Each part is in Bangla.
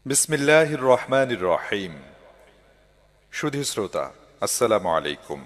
বিসমিল্লাহির রহমানির রহিম। সুধী শ্রোতা, আসসালামু আলাইকুম।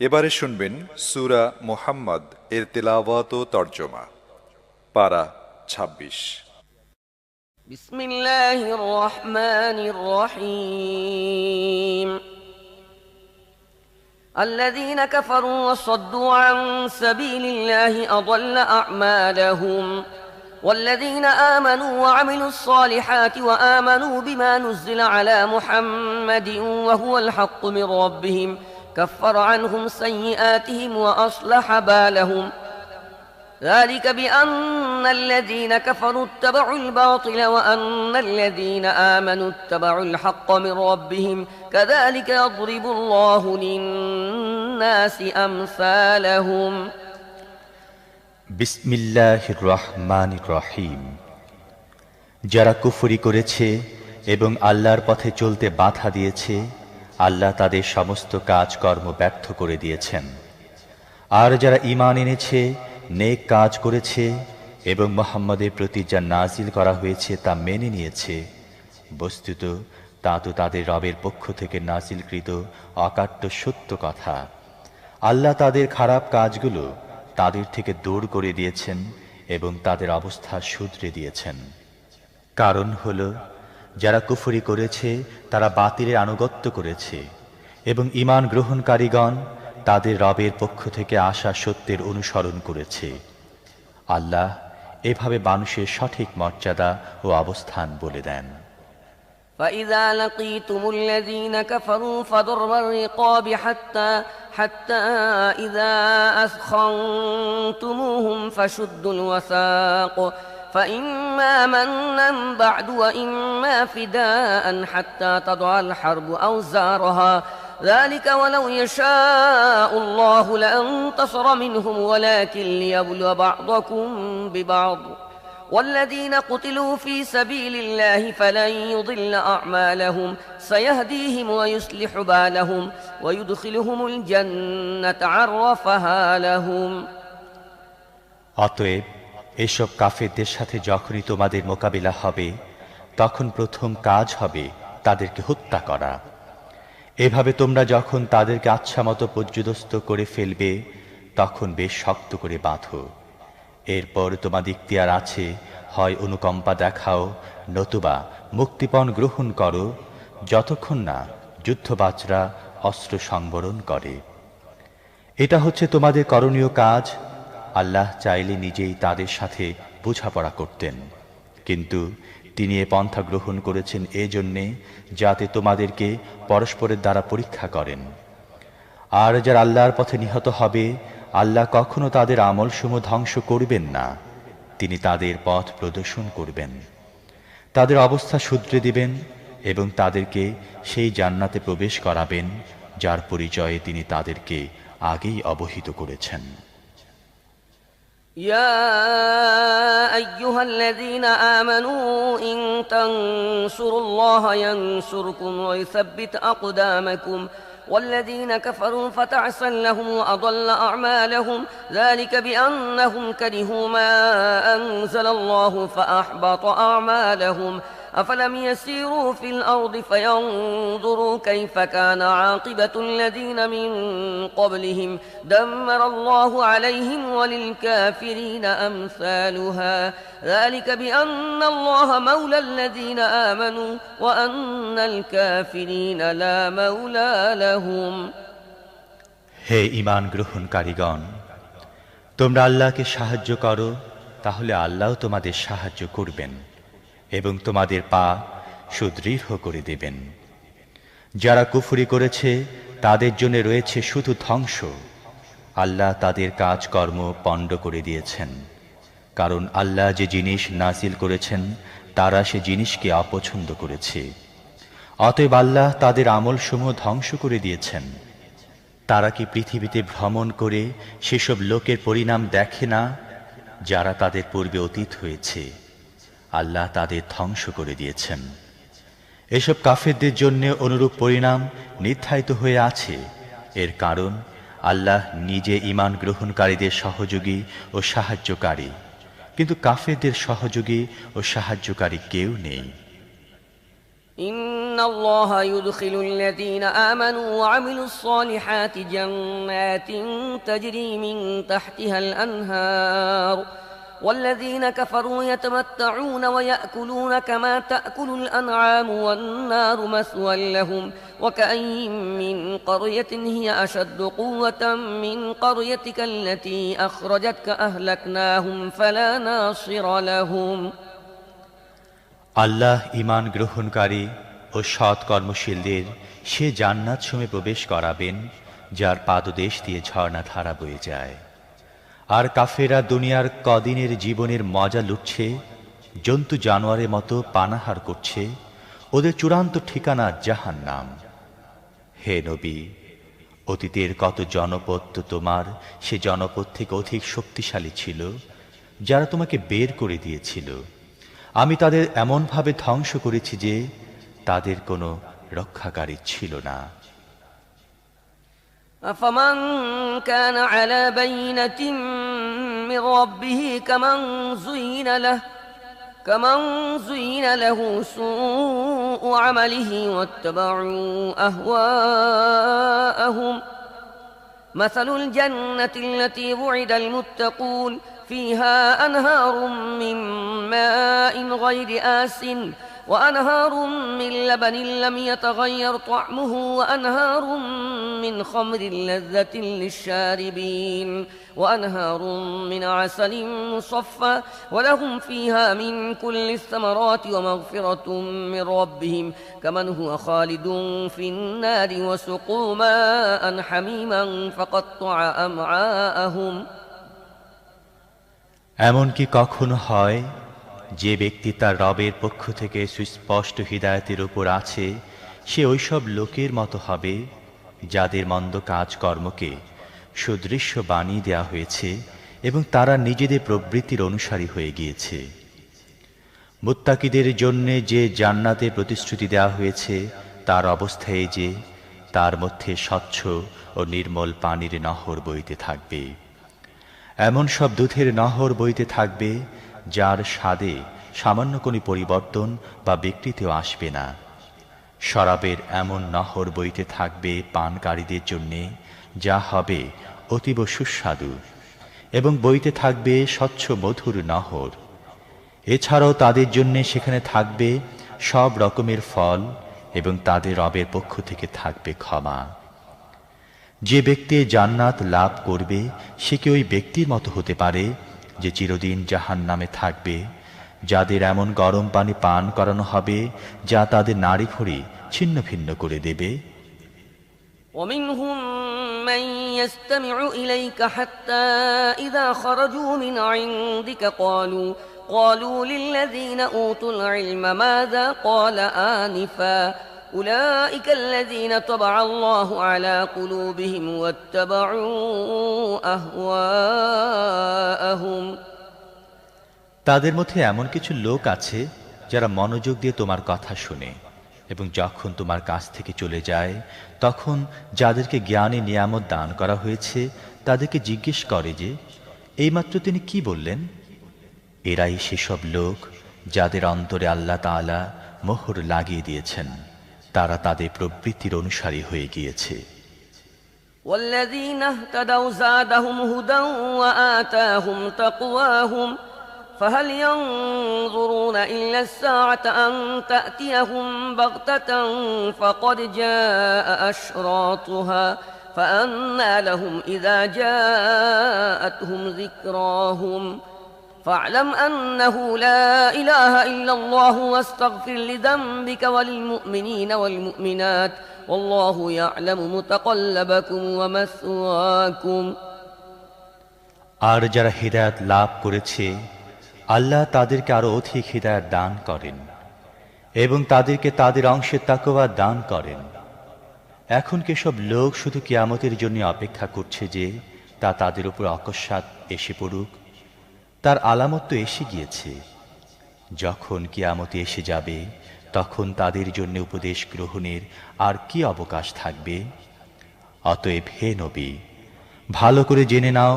এবারে শুনবেন সূরা মুহাম্মদ এর তেলাওয়াত ও তরজমা। পারা ২৬। বিসমিল্লাহির রহমানির রহিম। الذين كفروا وصدوا عن سبيل الله أضل أعمالهم والذين آمنوا وعملوا الصالحات وآمنوا بما نزل على محمد وهو الحق من ربهم كفر عنهم سيئاتهم وأصلح بالهم ذلك بأن الذين كفروا اتبعوا الباطل وأن الذين آمنوا اتبعوا الحق من ربهم كذلك يضرب الله للناس أمثالهم বিসমিল্লাহির রহমানির রহিম। যারা কুফরি করেছে এবং আল্লাহর পথে চলতে বাধা দিয়েছে, আল্লাহ তাদের সমস্ত কাজকর্ম ব্যর্থ করে দিয়েছেন। আর যারা ঈমান এনেছে, নেক কাজ করেছে এবং মুহাম্মদের প্রতি যা নাজিল করা হয়েছে তা মেনে নিয়েছে, বস্তুত তা তো তাদের রবের পক্ষ থেকে নাজিলকৃত অকাট্য সত্য কথা। আল্লাহ তাদের খারাপ কাজগুলো তাদের থেকে দূর করে দিয়েছেন এবং তাদের অবস্থা শুধরে দিয়েছেন। কারণ হলো, যারা কুফরি করেছে তারা বাতিলের আনুগত্য করেছে এবং ঈমান গ্রহণকারীগণ তাদের রবের পক্ষ থেকে আসা সত্যের অনুসরণ করেছে। আল্লাহ এভাবে মানুষের সঠিক মর্যাদা ও অবস্থান বলে দেন। فإذا لقيتم الذين كفروا فضرب الرقاب حتى إذا أثخنتموهم فشدوا الوثاق فإما منا بعد وإما فداء حتى تضع الحرب أوزارها ذلك ولو يشاء الله لانتصر منهم ولكن ليبلو بعضكم ببعض والذين قتلوا في سبيل الله فلن يضل أعمالهم سيهديهم ويصلح بالهم ويدخلهم الجنة عرفها لهم অতএব এসব কাফেরদের সাথে যখনই তোমাদের মোকাবিলা হবে, তখন প্রথম কাজ হবে তাদেরকে হত্যা করা। এভাবে তোমরা যখন তাদেরকে আচ্ছামতো পর্যুদস্ত করে ফেলবে, তখন বেশ শক্ত করে বাঁধো। এরপর তোমাদের ইখতিয়ার আছে, হয় অনুকম্পা দেখাও, নতুবা মুক্তিপণ গ্রহণ করো, যতক্ষণ না যুদ্ধবাজরা অস্ত্র সংবরণ করে। এটা হচ্ছে তোমাদের করণীয় কাজ। আল্লাহ চাইলে নিজেই তাদের সাথে বোঝাপড়া করতেন, কিন্তু তিনি এ পন্থা গ্রহণ করেছেন এজন্যে যাতে তোমাদেরকে পরস্পরের দ্বারা পরীক্ষা করেন। আর যারা আল্লাহর পথে নিহত হবে, আল্লাহ কখনো তাদের আমলসমূহ ধ্বংস করবেন না, তিনি তাদের পথ প্রদর্শন করবেন, তাদের অবস্থা শুধরে দিবেন এবং তাদেরকে সেই জান্নাতে প্রবেশ করাবেন যার পরিচয়ে তিনি তাদেরকে আগেই অবহিত করেছেন। يا أيها الذين آمنوا إن تنصروا الله ينصركم ويثبت أقدامكم والذين كفروا فتعسا لهم وأضل أعمالهم ذلك بأنهم كرهوا ما أنزل الله فأحبط أعمالهم أفلم يسيروا في الأرض فينظروا كيف كان عاقبة الذين من قبلهم دمر الله عليهم وللكافرين أمثالها ذلك بأن الله مولى الذين آمنوا وأن الكافرين لا مولى لهم হে ঈমান গ্রহণকারীগণ, তোমরা আল্লাহকে সাহায্য করো, তাহলে আল্লাহ তোমাদের সাহায্য করবেন এবং তোমাদের পা সুদৃঢ় করে দেবেন। যারা কুফরি করেছে তাদের জন্য রয়েছে শুধু ধ্বংস। আল্লাহ তাদের কাজকর্ম পণ্ড করে দিয়েছেন, কারণ আল্লাহ যে জিনিস নাজিল করেছেন তারা সে জিনিসকে অপছন্দ করেছে। অতএব আল্লাহ তাদের আমলসমূহ ধ্বংস করে দিয়েছেন। তারা কি পৃথিবীতে ভ্রমণ করে সেসব লোকের পরিণাম দেখে না যারা তাদের পূর্বে অতীত হয়েছে? আল্লাহ তাদের ধ্বংস করে দিয়েছেন। এসব কাফেরদের জন্য অনুরূপ পরিণাম নির্ধারিত হয়ে আছে। এর কারণ আল্লাহ নিজে ঈমান গ্রহণকারীদের সহযোগী ও সাহায্যকারী, কিন্তু কাফেরদের সহযোগী ও সাহায্যকারী কেউ নেই। إن الله يدخل الذين آمنوا وعملوا الصالحات جنات تجري من تحتها الأنهار والذين كفروا يتمتعون ويأكلون كما تأكل الأنعام والنار مثوى لهم وكأين من قرية هي أشد قوة من قريتك التي أخرجتك أهلكناهم فلا ناصر لهم আল্লাহ ঈমান গ্রহণকারী ও সৎ কর্মশীলদের সে জান্নাত সমে প্রবেশ করাবেন যার পাদদেশ দিয়ে ঝর্ণাধারা বয়ে যায়। আর কাফেরা দুনিয়ার কদিনের জীবনের মজা লুটছে, জন্তু জানোয়ারের মতো পানাহার করছে, ওদের চূড়ান্ত ঠিকানা জাহান্নাম। হে নবী, অতীতের কত জনপদ তো তোমার সে জনপদ থেকে অধিক শক্তিশালী ছিল, যারা তোমাকে বের করে দিয়েছিল। আমি তাদের এমনভাবে ধ্বংস করেছি যে তাদের কোনো রক্ষাকারী ছিল না। أفمن كان على بينة من ربه كمن زين له سوء عمله واتبعوا أهواءهم مثل الجنة التي وعد المتقون فيها أنهار من ماء غير آسن وأنهار من لبن لم يتغير طعمه وأنهار من خمر لذة للشاربين وأنهار من عسل مصفى ولهم فيها من كل الثمرات ومغفرة من ربهم كمن هو خالد في النار وسقوا ماء حميما فقطع أمعاءهم এমন কি কখনো হয় যে ব্যক্তি তার রবের পক্ষ থেকে সুস্পষ্ট হিদায়াতের উপর আছে, সে ওইসব লোকের মতো হবে যাদের মন্দ কাজকর্মকে সুদৃশ্য বানিয়ে দেওয়া হয়েছে এবং তারা নিজেদের প্রবৃত্তির অনুসারী হয়ে গিয়েছে। মুত্তাকিদের জন্য যে জান্নাতের প্রতিশ্রুতি দেওয়া হয়েছে তার অবস্থা এই যে তার মধ্যে স্বচ্ছ ও নির্মল পানির নহর বইতে থাকবে। এমন সব দুধের নহর বইতে থাকবে যার স্বাদে সামান্য কোনো পরিবর্তন বা বিকৃতিও আসবে না। শরাবের এমন নহর বইতে থাকবে পানকারীদের জন্যে, যা হবে অতীব সুস্বাদু, এবং বইতে থাকবে স্বচ্ছ মধুর নহর। এছাড়াও তাদের জন্যে সেখানে থাকবে সব রকমের ফল এবং তাদের রবের পক্ষ থেকে থাকবে ক্ষমা। যে ব্যক্তি জান্নাত লাভ করবে সে কি ওই ব্যক্তির মতো হতে পারে যে চিরদিন জাহান্নামে থাকবে, যাদের এমন গরম পানি পান করানো হবে যা তাদের নাড়ি ভুঁড়ি ছিন্ন ভিন্ন করে দেবে। ومنهم من يستمع إليك حتى إذا خرجوا من عندك قالوا للذين أوتوا العلم ماذا قال آنفا أولئك الذين طبع الله على قلوبهم واتبعوا أهواءهم তাদের মধ্যে এমন কিছু লোক আছে যারা মনোযোগ দিয়ে তোমার কথা শুনে এবং যখন তোমার কাছ থেকে চলে যায় তখন যাদেরকে জ্ঞানী নিয়ামত দান করা হয়েছে তাদেরকে জিজ্ঞেস করে যে এইমাত্র তিনি কি বললেন। এরাই সেসব লোক যাদের অন্তরে আল্লাহ তাআলা মোহর লাগিয়ে দিয়েছেন, তারা তাদের প্রবৃত্তির অনুসারী হয়ে গিয়েছে। والذين اهتدوا زادهم هدى وآتاهم تقواهم فهل ينظرون إلا الساعة أن تأتيهم بغتة فقد جاء أشراطها فأنى لهم إذا جاءتهم ذكراهم فاعلم أنه لا إله إلا الله واستغفر لذنبك وللمؤمنين والمؤمنات والله يعلم متقلبكم ومثواكم আর যারা হিদায়াত লাভ করেছে আল্লাহ তাদেরকে আরো অধিক হিদায়াত দান করেন এবং তাদেরকে তাদের অংশে তাকওয়া দান করেন। এখন কেসব লোক শুধু কিয়ামতের জন্য অপেক্ষা করছে যে তা তাদের উপর অকস্মাৎ এসে পড়ুক। তার আলামত তো এসে গিয়েছে। যখন কিয়ামতে এসে যাবে তখন তাদের জন্য উপদেশ গ্রহণের আর কি অবকাশ থাকবে। অতএব হে নবী, ভালো করে জেনে নাও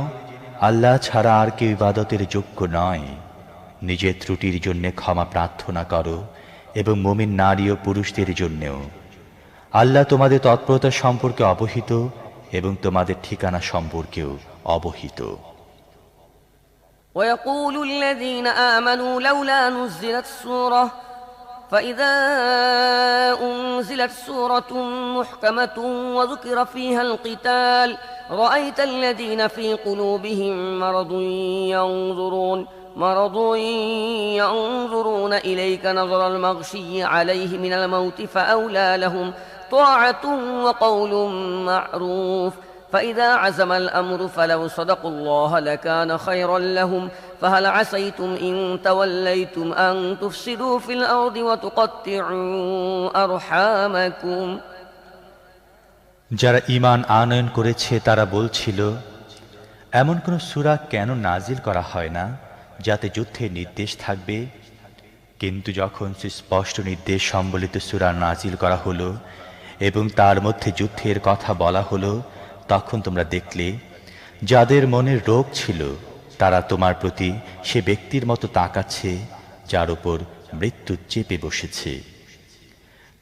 আল্লাহ ছাড়া আর কেউ ইবাদতের যোগ্য নয়। নিজের ত্রুটির জন্য ক্ষমা প্রার্থনা করো এবং মুমিন নারী ও পুরুষদের জন্যেও। আল্লাহ তোমাদের তৎপরতা সম্পর্কে অবহিত এবং তোমাদের ঠিকানা সম্পর্কেও অবহিত। ويقول الذين آمنوا لولا نزلت سورة فإذا أنزلت سورة محكمة وذكر فيها القتال رأيت الذين في قلوبهم مرض ينظرون إليك نظر المغشي عليه من الموت فأولى لهم طاعة وقول معروف فإذا عزم الأمر فلو صدقوا الله لكان خيرا لهم فهل عسيتم إن توليتم أن تفسدوا في الأرض وتقطعوا أرحامكم যারা ঈমান আনয়ন করেছে তারা বলছিল, এমন কোন সূরা কেন নাজিল করা হয় না যাতে যুদ্ধের নির্দেশ থাকবে? কিন্তু যখন সুস্পষ্ট নির্দেশ সম্বলিত সূরা নাজিল করা হলো এবং তার মধ্যে যুদ্ধের কথা বলা হলো, তখন তোমরা দেখলে যাদের মনের রোগ ছিল তারা তোমার প্রতি সে ব্যক্তির মতো তাকাচ্ছে যার উপর মৃত্যু চেপে বসেছে।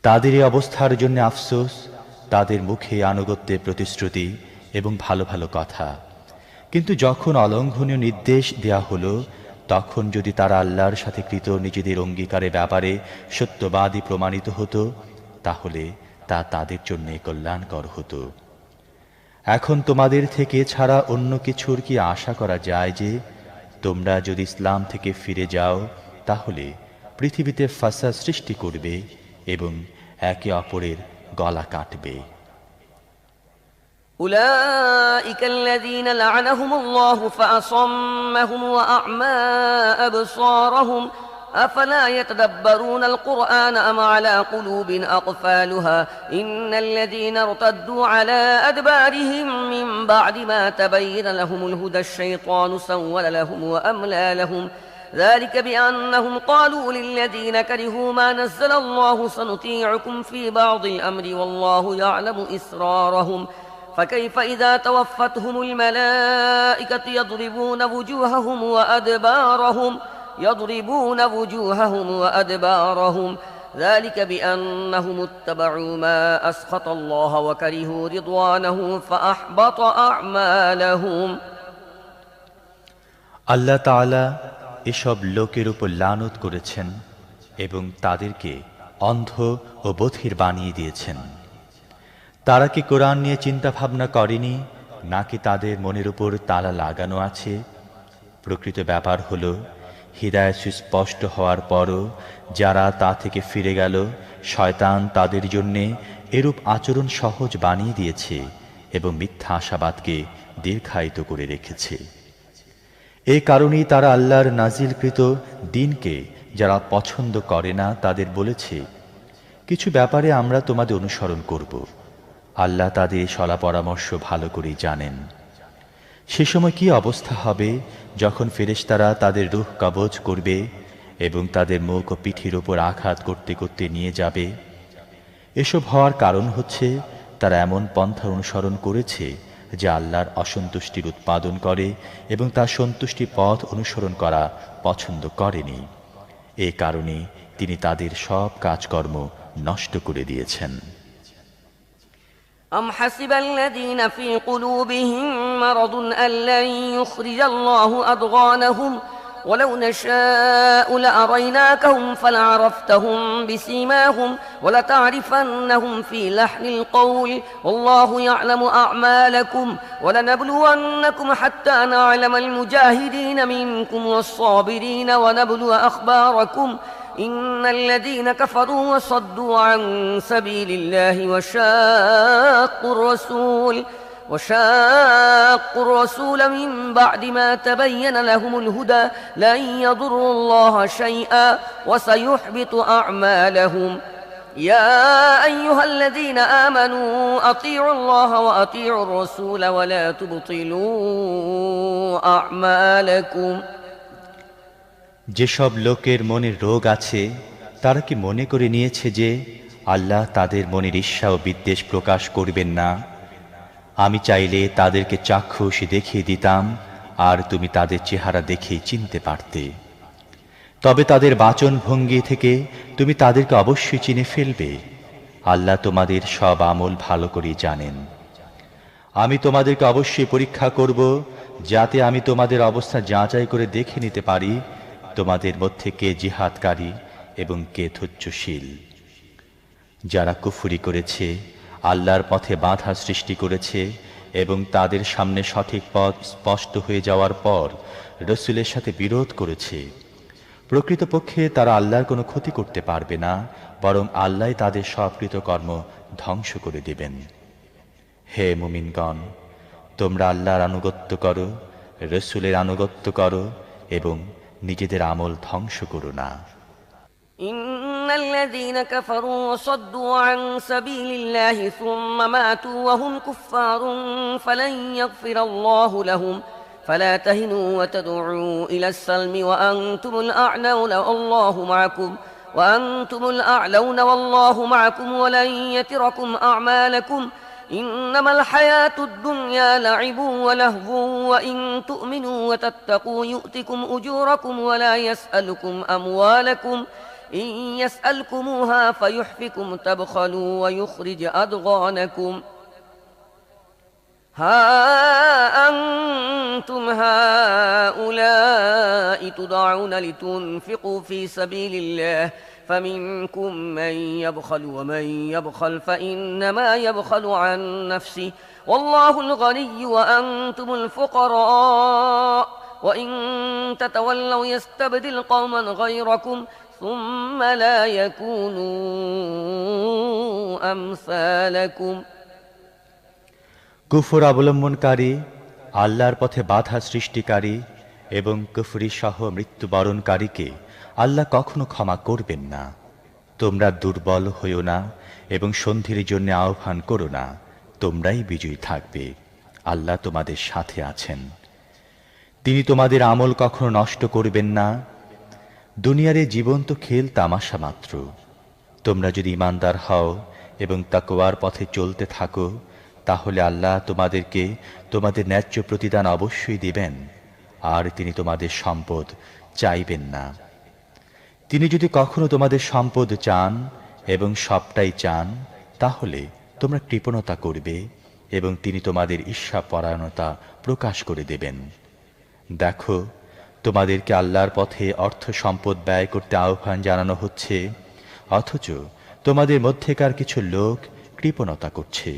তাদের এই অবস্থার জন্য আফসোস, তাদের মুখে আনুগত্যের প্রতিশ্রুতি এবং ভালো ভালো কথা। কিন্তু যখন অলঙ্ঘনীয় নির্দেশ দেয়া হলো, তখন যদি তারা আল্লাহর সাথে কৃত নিজেদের অঙ্গীকারের ব্যাপারে সত্যবাদী প্রমাণিত হতো, তাহলে তা তাদের জন্য কল্যাণকর হতো। এখন তোমাদের থেকে ছাড়া অন্য কিছুর কি আশা করা যায় যে তোমরা যদি ইসলাম থেকে ফিরে যাও তাহলে পৃথিবীতে ফাসাদ সৃষ্টি করবে এবং একে অপরের গলা কাটবে? أولئك الذين لعنهم الله فأصمهم وأعمى أبصارهم أفلا يتدبرون القرآن أم على قلوب أقفالها إن الذين ارتدوا على أدبارهم من بعد ما تبين لهم الهدى الشيطان سول لهم وأملى لهم ذلك بأنهم قالوا للذين كرهوا ما نزل الله سنطيعكم في بعض الأمر والله يعلم إسرارهم فكيف إذا توفتهم الملائكة يضربون وجوههم وأدبارهم ذلك بأنهم اتبعوا ما أسخط الله وكرهوا رضوانه فأحبط أعمالهم আল্লাহ তাআলা এসব লোকের উপর লানত করেছেন এবং তাদেরকে অন্ধ ও বধির বানিয়ে দিয়েছেন। তারা কি কোরআন নিয়ে চিন্তা ভাবনা করেনি, নাকি তাদের মনের উপর তালা লাগানো আছে? প্রকৃত ব্যাপার হলো, হিদায়াত সুস্পষ্ট হওয়ার পরও যারা তা থেকে ফিরে গেল, শয়তান তাদের জন্যে এরূপ আচরণ সহজ বানিয়ে দিয়েছে এবং মিথ্যা আশাবাদকে দীর্ঘায়িত করে রেখেছে। এই কারণেই তারা আল্লাহর নাজিলকৃত দ্বীনকে যারা পছন্দ করে না তাদের বলেছে, কিছু ব্যাপারে আমরা তোমাদের অনুসরণ করব। আল্লাহ তাদের সলা পরামর্শ ভালো করেই জানেন। সে সময় কি অবস্থা হবে যখন ফেরেশতারা তাদের রূহ কবজ করবে এবং তাদের মুখ ও পিঠির উপর আঘাত করতে করতে নিয়ে যাবে? এসব হওয়ার কারণ হচ্ছে তারা এমন পন্থা অনুসরণ করেছে যা আল্লাহর অসন্তুষ্টির উৎপাদন করে এবং তার সন্তুষ্টি পথ অনুসরণ করা পছন্দ করেনি। এ কারণে তিনি তাদের সব কাজকর্ম নষ্ট করে দিয়েছেন। أم حسب الذين في قلوبهم مرض أن لن يخرج الله أضغانهم ولو نشاء لأريناكهم فلعرفتهم بسيماهم ولتعرفنهم في لحن القول والله يعلم أعمالكم ولنبلونكم حتى نعلم المجاهدين منكم والصابرين ونبلو أخباركم إن الذين كفروا وصدوا عن سبيل الله وشاقوا الرسول من بعد ما تبين لهم الهدى لن يضروا الله شيئا وسيحبط أعمالهم يا أيها الذين آمنوا أطيعوا الله وأطيعوا الرسول ولا تبطلوا أعمالكم যেসব লোকের মনের রোগ আছে তারা কি মনে করে নিয়েছে যে আল্লাহ তাদের মনের ঈর্ষা ও বিদ্বেষ প্রকাশ করবেন না? আমি চাইলে তাদেরকে চাক্ষুষ দেখিয়ে দিতাম আর তুমি তাদের চেহারা দেখেই চিনতে পারতে। তবে তাদের বাচন ভঙ্গি থেকে তুমি তাদেরকে অবশ্যই চিনে ফেলবে। আল্লাহ তোমাদের সব আমল ভালো করে জানেন। আমি তোমাদেরকে অবশ্যই পরীক্ষা করব, যাতে আমি তোমাদের অবস্থা যাচাই করে দেখে নিতে পারি তোমাদের মধ্যে কে জিহাদকারী এবং কে ধৈর্যশীল। যারা কুফরি করেছে, আল্লাহর পথে বাধা সৃষ্টি করেছে এবং তাদের সামনে সঠিক পথ স্পষ্ট হয়ে যাওয়ার পর রসুলের সাথে বিরোধ করেছে, প্রকৃতপক্ষে তারা আল্লাহর কোনো ক্ষতি করতে পারবে না, বরং আল্লাহ তাদের সব কৃতকর্ম ধ্বংস করে দেবেন। হে মুমিনগণ, তোমরা আল্লাহর আনুগত্য করো, রসুলের আনুগত্য করো এবং নিজেদের আমল ধ্বংস করো না। إن الذين كفروا وصدوا عن سبيل الله ثم ماتوا وهم كفار فلن يغفر الله لهم فلا تهنوا وتدعوا إلى السلم وأنتم الأعلون والله معكم ولن يتركم أعمالكم إنما الحياة الدنيا لعب ولهو وإن تؤمنوا وتتقوا يؤتكم أجوركم ولا يسألكم أموالكم إن يسألكموها فيحفكم تبخلوا ويخرج أضغانكم ها أنتم هؤلاء تدعون لتنفقوا في سبيل الله فمنكم من يبخل ومن يبخل فإنما يبخل عن نفسه والله الغني وأنتم الفقراء وإن تتولوا يستبدل قوما غيركم ثم لا يكونوا أمثالكم। কুফর অবলম্বনকারী, আল্লাহর পথে বাধা সৃষ্টিকারী এবং কুফরি সহ মৃত্যুবরণকারীকে আল্লাহ কখনো ক্ষমা করবেন না। তোমরা দুর্বল হইও না এবং সন্ধির জন্য আহ্বান করো না, তোমরাই বিজয়ী থাকবে। আল্লাহ তোমাদের সাথে আছেন। তিনি তোমাদের আমল কখনো নষ্ট করবেন না। দুনিয়ার এই জীবন তো খেল তামাশা মাত্র। তোমরা যদি ঈমানদার হও এবং তাকওয়ার পথে চলতে থাকো, তাহলে আল্লাহ তোমাদেরকে তোমাদের ন্যায্য প্রতিদান অবশ্যই দিবেন, আর তিনি তোমাদের সম্পদ চাইবেন না। তিনি যদি কখনো তোমাদের সম্পদ চান এবং সবটাই চান, তাহলে তোমরা কৃপণতা করবে এবং তিনি তোমাদের ঈর্ষাপরায়ণতা প্রকাশ করে দেবেন। দেখো, তোমাদেরকে আল্লাহর পথে অর্থ সম্পদ ব্যয় করতে আহ্বান জানানো হচ্ছে, অথচ তোমাদের মধ্যেকার কিছু লোক কৃপণতা করছে।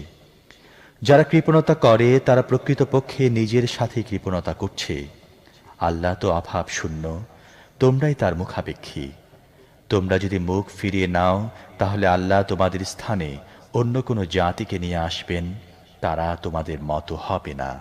যারা কৃপণতা করে তারা প্রকৃতপক্ষে নিজের সাথে কৃপণতা করছে। আল্লাহ তো অভাব শূন্য, তোমরাই তার মুখাপেক্ষী। তোমরা যদি মুখ ফিরিয়ে নাও, তাহলে আল্লাহ তোমাদের স্থানে অন্য কোনো জাতিকে নিয়ে আসবেন, তারা তোমাদের মতো হবে না।